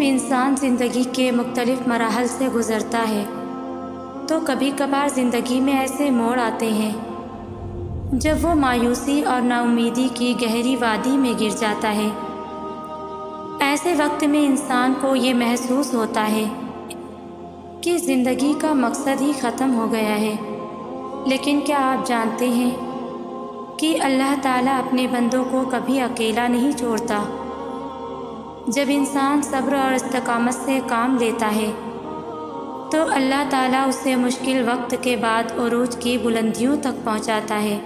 انسان زندگی کے مختلف مراحل سے گزرتا ہے تو کبھی کبھار زندگی میں ایسے موڑ آتے ہیں جب وہ مایوسی اور نا امیدی کی گہری وادی میں گر جاتا ہے۔ ایسے وقت میں انسان کو یہ محسوس ہوتا ہے کہ زندگی کا مقصد ہی ختم ہو گیا ہے۔ لیکن کیا آپ جانتے ہیں کہ اللہ تعالیٰ اپنے بندوں کو کبھی اکیلا نہیں چھوڑتا؟ جب انسان صبر اور استقامت سے کام لیتا ہے تو اللہ تعالیٰ اسے مشکل وقت کے بعد عروج کی بلندیوں تک پہنچاتا ہے۔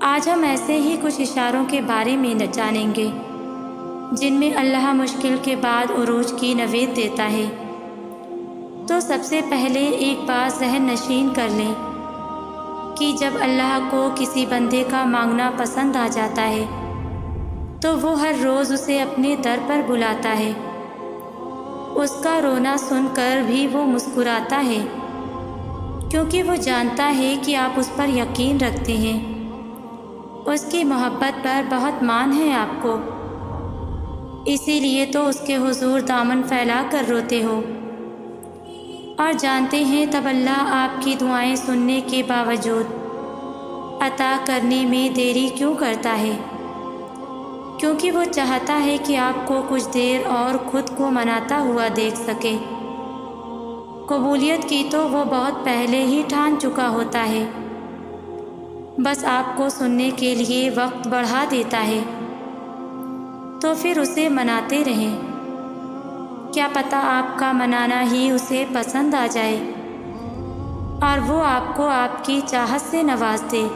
آج ہم ایسے ہی کچھ اشاروں کے بارے میں جانیں گے جن میں اللہ مشکل کے بعد عروج کی نوید دیتا ہے۔ تو سب سے پہلے ایک بات ذہن نشین کر لیں کہ جب اللہ کو کسی بندے کا مانگنا پسند آ جاتا ہے تو وہ ہر روز اسے اپنے در پر بلاتا ہے۔ اس کا رونا سن کر بھی وہ مسکراتا ہے کیونکہ وہ جانتا ہے کہ آپ اس پر یقین رکھتے ہیں، اس کی محبت پر بہت مان ہے آپ کو، اسی لیے تو اس کے حضور دامن پھیلا کر روتے ہو اور جانتے ہیں تب اللہ آپ کی دعائیں سننے کے باوجود عطا کرنے میں دیری کیوں کرتا ہے؟ کیونکہ وہ چاہتا ہے کہ آپ کو کچھ دیر اور خود کو مناتا ہوا دیکھ سکے۔ قبولیت کی تو وہ بہت پہلے ہی ٹھان چکا ہوتا ہے، بس آپ کو سننے کے لیے وقت بڑھا دیتا ہے، تو پھر اسے مناتے رہیں۔ کیا پتہ آپ کا منانا ہی اسے پسند آ جائے اور وہ آپ کو آپ کی چاہت سے نواز دے۔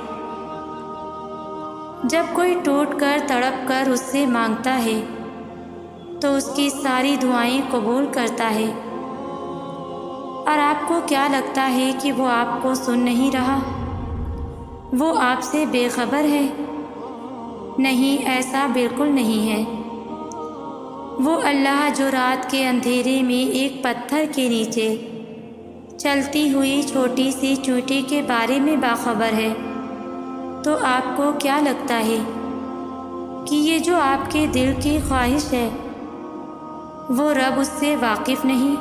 جب کوئی ٹوٹ کر تڑپ کر اس سے مانگتا ہے تو اس کی ساری دعائیں قبول کرتا ہے، اور آپ کو کیا لگتا ہے کہ وہ آپ کو سن نہیں رہا، وہ آپ سے بے خبر ہے؟ نہیں، ایسا بالکل نہیں ہے۔ وہ اللہ جو رات کے اندھیرے میں ایک پتھر کے نیچے چلتی ہوئی چھوٹی سی چیونٹی کے بارے میں باخبر ہے، تو آپ کو کیا لگتا ہے کہ یہ جو آپ کے دل کی خواہش ہے وہ رب اس سے واقف نہیں؟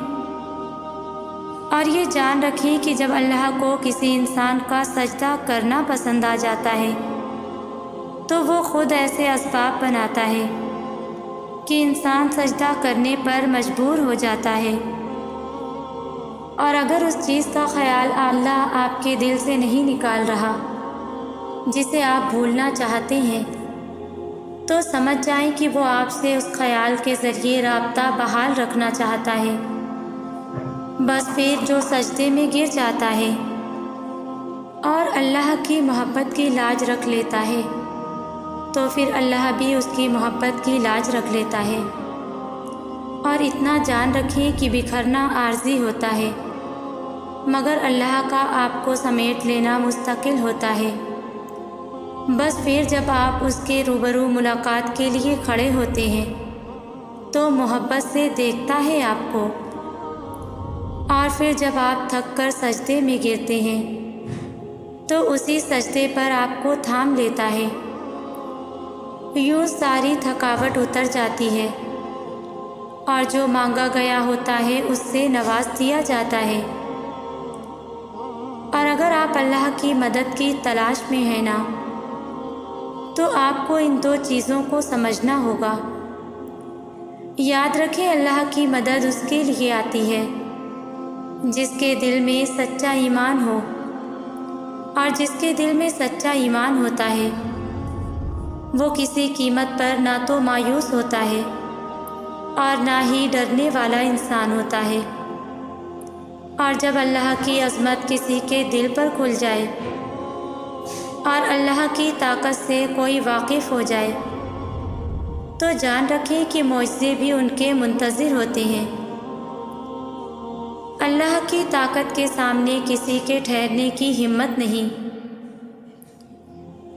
اور یہ جان رکھیں کہ جب اللہ کو کسی انسان کا سجدہ کرنا پسند آ جاتا ہے تو وہ خود ایسے اسباب بناتا ہے کہ انسان سجدہ کرنے پر مجبور ہو جاتا ہے، اور اگر اس چیز کا خیال اللہ آپ کے دل سے نہیں نکال رہا جسے آپ بھولنا چاہتے ہیں تو سمجھ جائیں کہ وہ آپ سے اس خیال کے ذریعے رابطہ بحال رکھنا چاہتا ہے۔ بس پھر جو سجدے میں گر جاتا ہے اور اللہ کی محبت کی لاج رکھ لیتا ہے تو پھر اللہ بھی اس کی محبت کی لاج رکھ لیتا ہے۔ اور اتنا جان رکھیں کہ بکھرنا عارضی ہوتا ہے مگر اللہ کا آپ کو سمیٹ لینا مستقل ہوتا ہے۔ بس پھر جب آپ اس کے روبرو ملاقات کے لیے کھڑے ہوتے ہیں تو محبت سے دیکھتا ہے آپ کو، اور پھر جب آپ تھک کر سجدے میں گرتے ہیں تو اسی سجدے پر آپ کو تھام لیتا ہے۔ یوں ساری تھکاوٹ اتر جاتی ہے اور جو مانگا گیا ہوتا ہے اس سے نواز دیا جاتا ہے۔ اور اگر آپ اللہ کی مدد کی تلاش میں ہیں نا تو آپ کو ان دو چیزوں کو سمجھنا ہوگا۔ یاد رکھیں اللہ کی مدد اس کے لیے آتی ہے جس کے دل میں سچا ایمان ہو، اور جس کے دل میں سچا ایمان ہوتا ہے وہ کسی قیمت پر نہ تو مایوس ہوتا ہے اور نہ ہی ڈرنے والا انسان ہوتا ہے۔ اور جب اللہ کی عظمت کسی کے دل پر کھل جائے اور اللہ کی طاقت سے کوئی واقف ہو جائے تو جان رکھیں کہ معجزے بھی ان کے منتظر ہوتے ہیں۔ اللہ کی طاقت کے سامنے کسی کے ٹھہرنے کی ہمت نہیں۔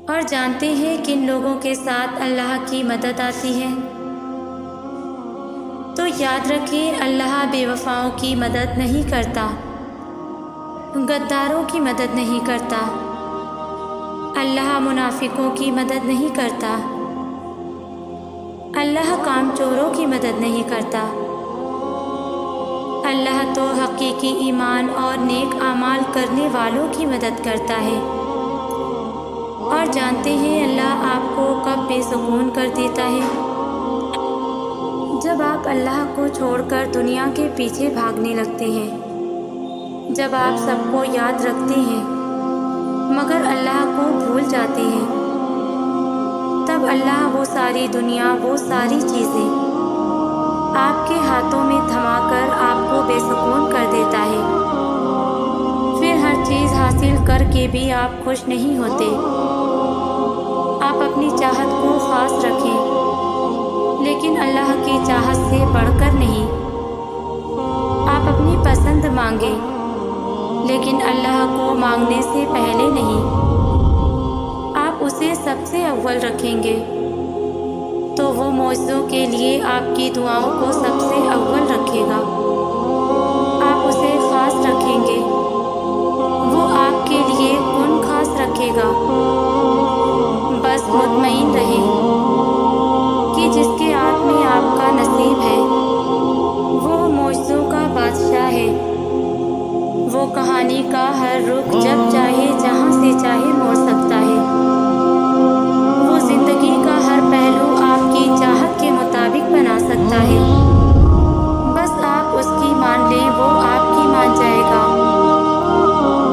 اور جانتے ہیں کن لوگوں کے ساتھ اللہ کی مدد آتی ہے؟ تو یاد رکھیں اللہ بے وفاؤں کی مدد نہیں کرتا، غداروں کی مدد نہیں کرتا، اللہ منافقوں کی مدد نہیں کرتا، اللہ کام چوروں کی مدد نہیں کرتا۔ اللہ تو حقیقی ایمان اور نیک اعمال کرنے والوں کی مدد کرتا ہے، اور جانتے ہیں اللہ آپ کو کب بے سکون کر دیتا ہے؟ جب آپ اللہ کو چھوڑ کر دنیا کے پیچھے بھاگنے لگتے ہیں، جب آپ سب کو یاد رکھتے ہیں مگر اللہ کو بھول جاتے ہیں، تب اللہ وہ ساری دنیا، وہ ساری چیزیں آپ کے ہاتھوں میں تھما کر آپ کو بے سکون کر دیتا ہے۔ پھر ہر چیز حاصل کر کے بھی آپ خوش نہیں ہوتے۔ آپ اپنی چاہت کو خاص رکھیں، لیکن اللہ کی چاہت سے بڑھ کر نہیں۔ آپ اپنی پسند مانگیں، لیکن اللہ کو مانگنے سے پہلے نہیں۔ آپ اسے سب سے اول رکھیں گے تو وہ معجزوں کے لیے آپ کی دعاؤں کو سب سے اول رکھے گا۔ آپ اسے خاص رکھیں گے، وہ آپ کے لیے کون خاص رکھے گا۔ بس مطمئن رہیں کہ جس کے ہاتھ میں آپ کا نصیب ہے وہ معجزوں کا بادشاہ ہے۔ وہ کہانی کا ہر رخ جب چاہے جہاں سے چاہے موڑ سکتا ہے۔ وہ زندگی کا ہر پہلو آپ کی چاہت کے مطابق بنا سکتا ہے۔ بس آپ اس کی مان لیں، وہ آپ کی مان جائے گا،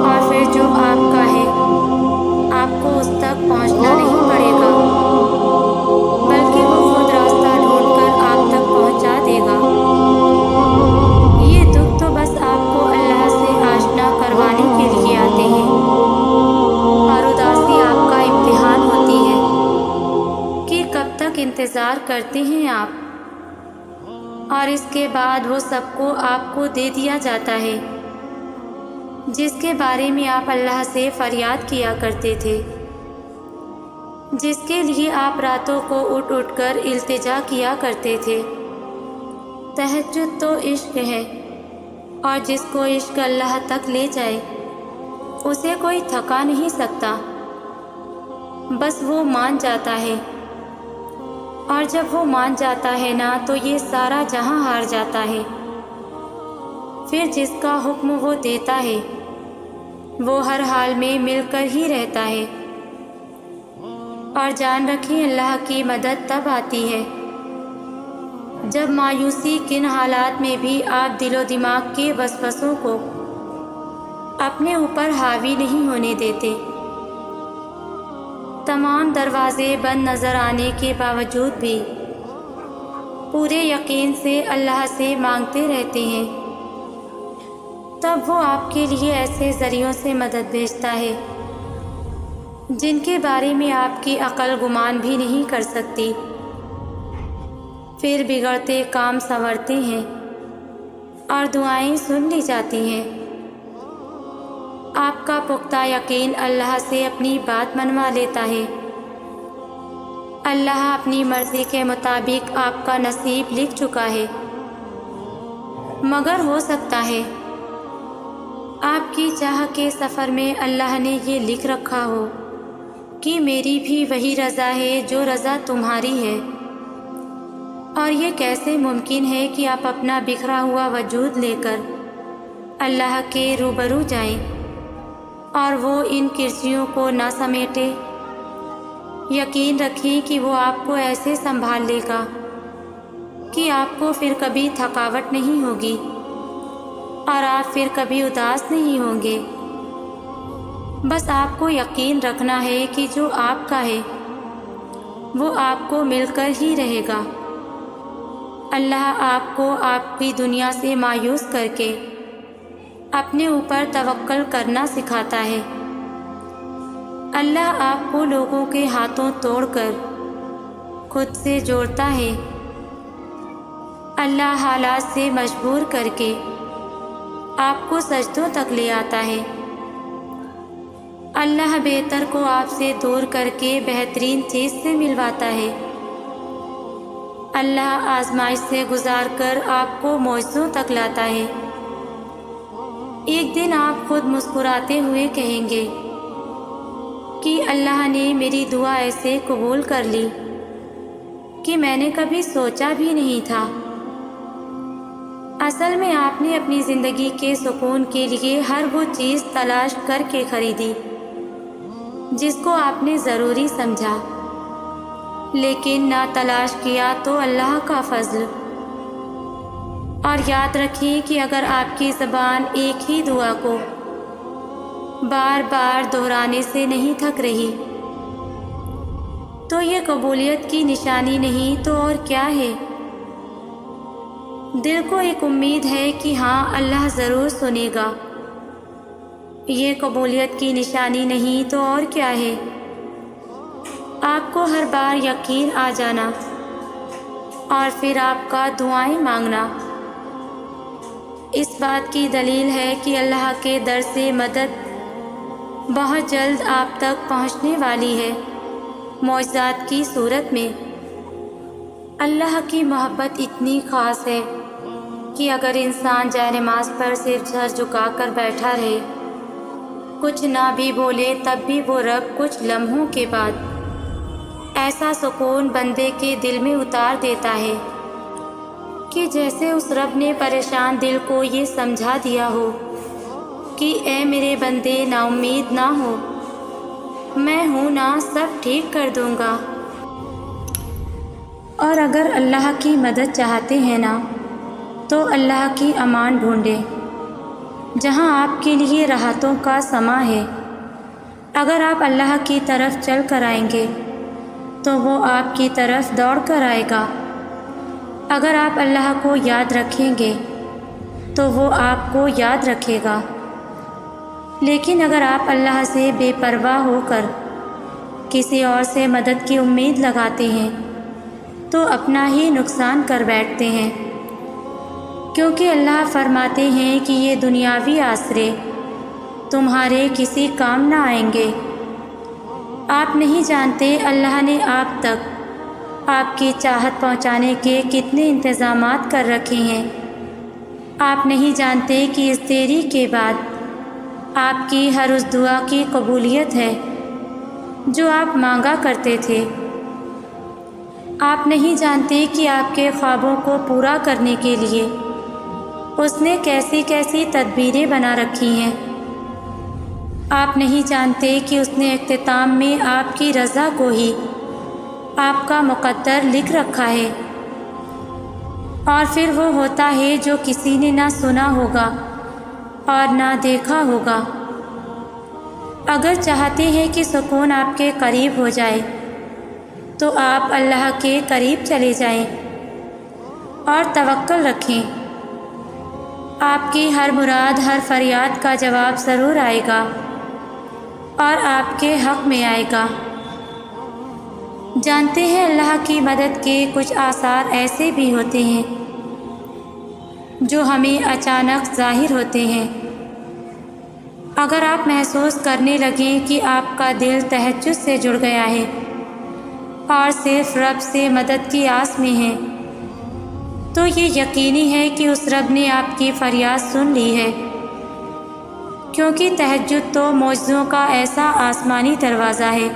اور پھر جو آپ کا ہے آپ کو اس تک پہنچنا نہیں پڑے گا، بلکہ وہ خود راستہ ڈھونڈ کر آپ تک پہنچا دے گا۔ یہ دکھ تو بس آپ کو اللہ سے آشنا کروانے کے لیے آتے ہیں، اور اداسی آپ کا امتحان ہوتی ہے کہ کب تک انتظار کرتے ہیں آپ، اور اس کے بعد وہ سب کو آپ کو دے دیا جاتا ہے جس کے بارے میں آپ اللہ سے فریاد کیا کرتے تھے، جس کے لیے آپ راتوں کو اٹھ اٹھ کر التجا کیا کرتے تھے۔ تہجد تو عشق ہے، اور جس کو عشق اللہ تک لے جائے اسے کوئی تھکا نہیں سکتا۔ بس وہ مان جاتا ہے، اور جب وہ مان جاتا ہے نا تو یہ سارا جہاں ہار جاتا ہے۔ پھر جس کا حکم وہ دیتا ہے وہ ہر حال میں مل کر ہی رہتا ہے۔ اور جان رکھیں اللہ کی مدد تب آتی ہے جب مایوسی کن حالات میں بھی آپ دل و دماغ کے وسوسوں کو اپنے اوپر حاوی نہیں ہونے دیتے۔ تمام دروازے بند نظر آنے کے باوجود بھی پورے یقین سے اللہ سے مانگتے رہتے ہیں، تب وہ آپ کے لیے ایسے ذریعوں سے مدد بھیجتا ہے جن کے بارے میں آپ کی عقل گمان بھی نہیں کر سکتی۔ پھر بگڑتے کام سنورتے ہیں اور دعائیں سن لی جاتی ہیں۔ آپ کا پختہ یقین اللہ سے اپنی بات منوا لیتا ہے۔ اللہ اپنی مرضی کے مطابق آپ کا نصیب لکھ چکا ہے، مگر ہو سکتا ہے آپ کی چاہ کے سفر میں اللہ نے یہ لکھ رکھا ہو کہ میری بھی وہی رضا ہے جو رضا تمہاری ہے۔ اور یہ کیسے ممکن ہے کہ آپ اپنا بکھرا ہوا وجود لے کر اللہ کے روبرو جائیں اور وہ ان کرسیوں کو نہ سمیٹے؟ یقین رکھیں کہ وہ آپ کو ایسے سنبھال لے گا کہ آپ کو پھر کبھی تھکاوٹ نہیں ہوگی، اور آپ پھر کبھی اداس نہیں ہوں گے۔ بس آپ کو یقین رکھنا ہے کہ جو آپ کا ہے وہ آپ کو مل کر ہی رہے گا۔ اللہ آپ کو آپ کی دنیا سے مایوس کر کے اپنے اوپر توکل کرنا سکھاتا ہے۔ اللہ آپ کو لوگوں کے ہاتھوں توڑ کر خود سے جوڑتا ہے۔ اللہ حالات سے مجبور کر کے آپ کو سجدوں تک لے آتا ہے۔ اللہ بہتر کو آپ سے دور کر کے بہترین چیز سے ملواتا ہے۔ اللہ آزمائش سے گزار کر آپ کو معجزوں تک لاتا ہے۔ ایک دن آپ خود مسکراتے ہوئے کہیں گے کہ اللہ نے میری دعا ایسے قبول کر لی کہ میں نے کبھی سوچا بھی نہیں تھا۔ اصل میں آپ نے اپنی زندگی کے سکون کے لیے ہر وہ چیز تلاش کر کے خریدی جس کو آپ نے ضروری سمجھا، لیکن نہ تلاش کیا تو اللہ کا فضل۔ اور یاد رکھیں کہ اگر آپ کی زبان ایک ہی دعا کو بار بار دہرانے سے نہیں تھک رہی تو یہ قبولیت کی نشانی نہیں تو اور کیا ہے؟ دل کو ایک امید ہے کہ ہاں اللہ ضرور سنے گا، یہ قبولیت کی نشانی نہیں تو اور کیا ہے؟ آپ کو ہر بار یقین آ جانا اور پھر آپ کا دعائیں مانگنا اس بات کی دلیل ہے کہ اللہ کے در سے مدد بہت جلد آپ تک پہنچنے والی ہے، معجزات کی صورت میں۔ اللہ کی محبت اتنی خاص ہے کہ اگر انسان جائے نماز پر صرف سر جھکا کر بیٹھا رہے، کچھ نہ بھی بولے، تب بھی وہ رب کچھ لمحوں کے بعد ایسا سکون بندے کے دل میں اتار دیتا ہے کہ جیسے اس رب نے پریشان دل کو یہ سمجھا دیا ہو کہ اے میرے بندے نا امید نہ ہو، میں ہوں نا، سب ٹھیک کر دوں گا۔ اور اگر اللہ کی مدد چاہتے ہیں نا تو اللہ کی امان ڈھونڈیں جہاں آپ کے لیے راحتوں کا سما ہے۔ اگر آپ اللہ کی طرف چل کر آئیں گے تو وہ آپ کی طرف دوڑ کر آئے گا۔ اگر آپ اللہ کو یاد رکھیں گے تو وہ آپ کو یاد رکھے گا، لیکن اگر آپ اللہ سے بے پرواہ ہو کر کسی اور سے مدد کی امید لگاتے ہیں تو اپنا ہی نقصان کر بیٹھتے ہیں، کیونکہ اللہ فرماتے ہیں کہ یہ دنیاوی آسرے تمہارے کسی کام نہ آئیں گے۔ آپ نہیں جانتے اللہ نے آپ تک آپ کی چاہت پہنچانے کے کتنے انتظامات کر رکھے ہیں۔ آپ نہیں جانتے کہ اس دیری کے بعد آپ کی ہر اس دعا کی قبولیت ہے جو آپ مانگا کرتے تھے۔ آپ نہیں جانتے کہ آپ کے خوابوں کو پورا کرنے کے لیے اس نے کیسی کیسی تدبیریں بنا رکھی ہیں۔ آپ نہیں جانتے کہ اس نے اختتام میں آپ کی رضا کو ہی آپ کا مقدر لکھ رکھا ہے، اور پھر وہ ہوتا ہے جو کسی نے نہ سنا ہوگا اور نہ دیکھا ہوگا۔ اگر چاہتے ہیں کہ سکون آپ کے قریب ہو جائے تو آپ اللہ کے قریب چلے جائیں اور توکل رکھیں۔ آپ کی ہر مراد، ہر فریاد کا جواب ضرور آئے گا اور آپ کے حق میں آئے گا۔ جانتے ہیں اللہ کی مدد کے کچھ آثار ایسے بھی ہوتے ہیں جو ہمیں اچانک ظاہر ہوتے ہیں۔ اگر آپ محسوس کرنے لگیں کہ آپ کا دل تہجد سے جڑ گیا ہے اور صرف رب سے مدد کی آس میں ہے تو یہ یقینی ہے کہ اس رب نے آپ کی فریاد سن لی ہے، کیونکہ تہجد تو معجزوں کا ایسا آسمانی دروازہ ہے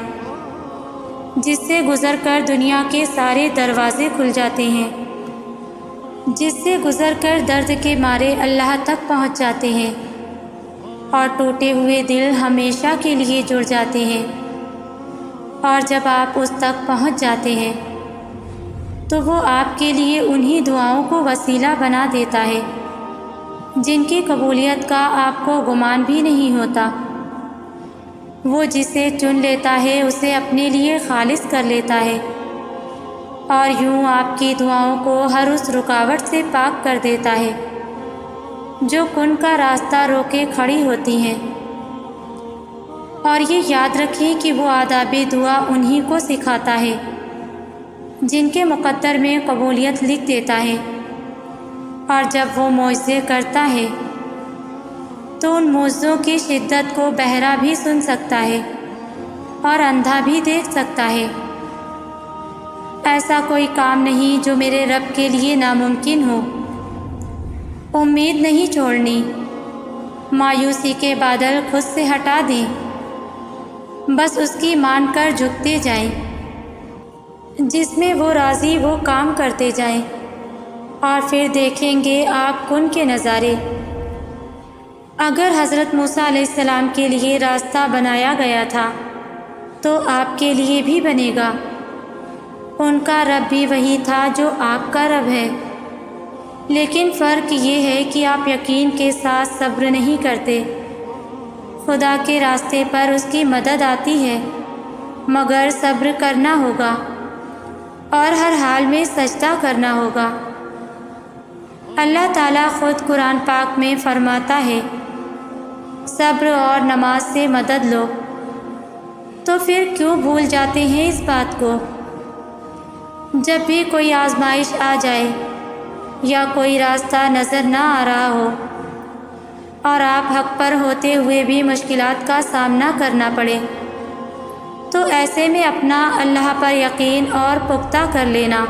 جس سے گزر کر دنیا کے سارے دروازے کھل جاتے ہیں، جس سے گزر کر درد کے مارے اللہ تک پہنچ جاتے ہیں اور ٹوٹے ہوئے دل ہمیشہ کے لیے جڑ جاتے ہیں۔ اور جب آپ اس تک پہنچ جاتے ہیں تو وہ آپ کے لیے انہی دعاؤں کو وسیلہ بنا دیتا ہے جن کی قبولیت کا آپ کو گمان بھی نہیں ہوتا۔ وہ جسے چن لیتا ہے اسے اپنے لیے خالص کر لیتا ہے اور یوں آپ کی دعاؤں کو ہر اس رکاوٹ سے پاک کر دیتا ہے جو کن کا راستہ روکے کھڑی ہوتی ہیں۔ اور یہ یاد رکھیں کہ وہ آداب دعا انہی کو سکھاتا ہے جن کے مقدر میں قبولیت لکھ دیتا ہے، اور جب وہ معجزے کرتا ہے تو ان معجزوں کی شدت کو بہرا بھی سن سکتا ہے اور اندھا بھی دیکھ سکتا ہے۔ ایسا کوئی کام نہیں جو میرے رب کے لیے ناممکن ہو۔ امید نہیں چھوڑنی، مایوسی کے بادل خود سے ہٹا دیں، بس اس کی مان کر جھکتے جائیں۔ جس میں وہ راضی وہ کام کرتے جائیں، اور پھر دیکھیں گے آپ کن کے نظارے۔ اگر حضرت موسیٰ علیہ السلام کے لیے راستہ بنایا گیا تھا تو آپ کے لیے بھی بنے گا۔ ان کا رب بھی وہی تھا جو آپ کا رب ہے، لیکن فرق یہ ہے کہ آپ یقین کے ساتھ صبر نہیں کرتے۔ خدا کے راستے پر اس کی مدد آتی ہے، مگر صبر کرنا ہوگا اور ہر حال میں سجدہ کرنا ہوگا۔ اللہ تعالیٰ خود قرآن پاک میں فرماتا ہے، صبر اور نماز سے مدد لو۔ تو پھر کیوں بھول جاتے ہیں اس بات کو؟ جب بھی کوئی آزمائش آ جائے یا کوئی راستہ نظر نہ آ رہا ہو اور آپ حق پر ہوتے ہوئے بھی مشکلات کا سامنا کرنا پڑے، تو ایسے میں اپنا اللہ پر یقین اور پختہ کر لینا۔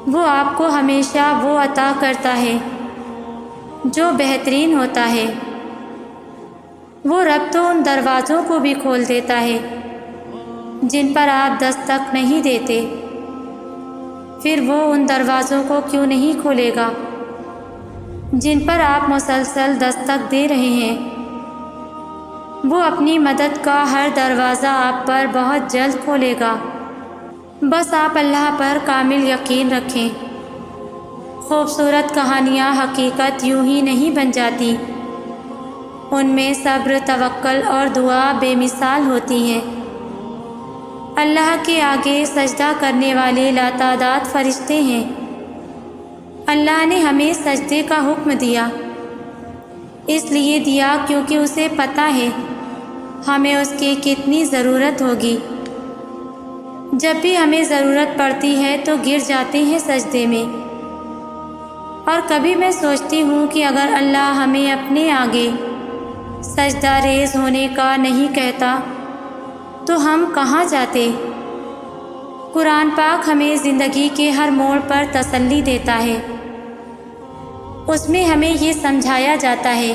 وہ آپ کو ہمیشہ وہ عطا کرتا ہے جو بہترین ہوتا ہے۔ وہ رب تو ان دروازوں کو بھی کھول دیتا ہے جن پر آپ دستک نہیں دیتے، پھر وہ ان دروازوں کو کیوں نہیں کھولے گا جن پر آپ مسلسل دستک دے رہے ہیں۔ وہ اپنی مدد کا ہر دروازہ آپ پر بہت جلد کھولے گا، بس آپ اللہ پر کامل یقین رکھیں۔ خوبصورت کہانیاں حقیقت یوں ہی نہیں بن جاتی، ان میں صبر، توکل اور دعا بے مثال ہوتی ہیں۔ اللہ کے آگے سجدہ کرنے والے لاتعداد فرشتے ہیں۔ اللہ نے ہمیں سجدے کا حکم دیا، اس لیے دیا کیونکہ اسے پتہ ہے ہمیں اس کی کتنی ضرورت ہوگی۔ جب بھی ہمیں ضرورت پڑتی ہے تو گر جاتے ہیں سجدے میں، اور کبھی میں سوچتی ہوں کہ اگر اللہ ہمیں اپنے آگے سجدہ ریز ہونے کا نہیں کہتا تو ہم کہاں جاتے؟ قرآن پاک ہمیں زندگی کے ہر موڑ پر تسلی دیتا ہے۔ اس میں ہمیں یہ سمجھایا جاتا ہے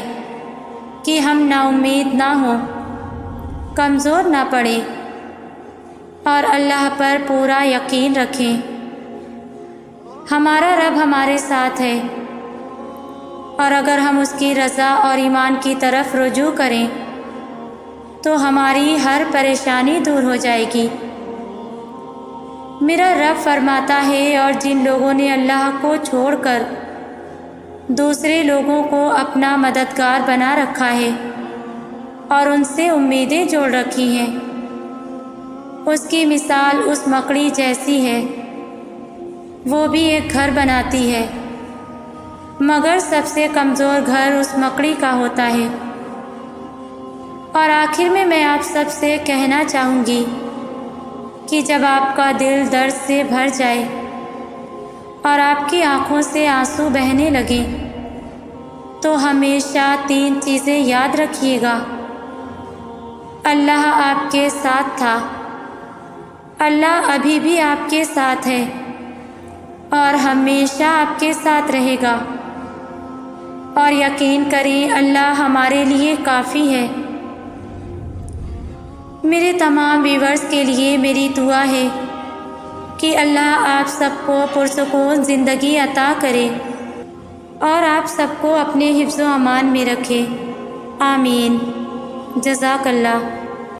کہ ہم نا امید نہ ہوں، کمزور نہ پڑیں، اور اللہ پر پورا یقین رکھیں۔ ہمارا رب ہمارے ساتھ ہے، اور اگر ہم اس کی رضا اور ایمان کی طرف رجوع کریں تو ہماری ہر پریشانی دور ہو جائے گی۔ میرا رب فرماتا ہے، اور جن لوگوں نے اللہ کو چھوڑ کر دوسرے لوگوں کو اپنا مددگار بنا رکھا ہے اور ان سے امیدیں جوڑ رکھی ہیں، اس کی مثال اس مکڑی جیسی ہے۔ وہ بھی ایک گھر بناتی ہے، مگر سب سے کمزور گھر اس مکڑی کا ہوتا ہے۔ اور آخر میں آپ سب سے کہنا چاہوں گی کہ جب آپ کا دل درد سے بھر جائے اور آپ کی آنکھوں سے آنسو بہنے لگیں تو ہمیشہ 3 چیزیں یاد رکھیے گا۔ اللہ آپ کے ساتھ تھا، اللہ ابھی بھی آپ کے ساتھ ہے، اور ہمیشہ آپ کے ساتھ رہے گا۔ اور یقین کریں اللہ ہمارے لیے کافی ہے۔ میرے تمام ویورز کے لیے میری دعا ہے کہ اللہ آپ سب کو پرسکون زندگی عطا کرے اور آپ سب کو اپنے حفظ و امان میں رکھے۔ آمین۔ جزاک اللہ۔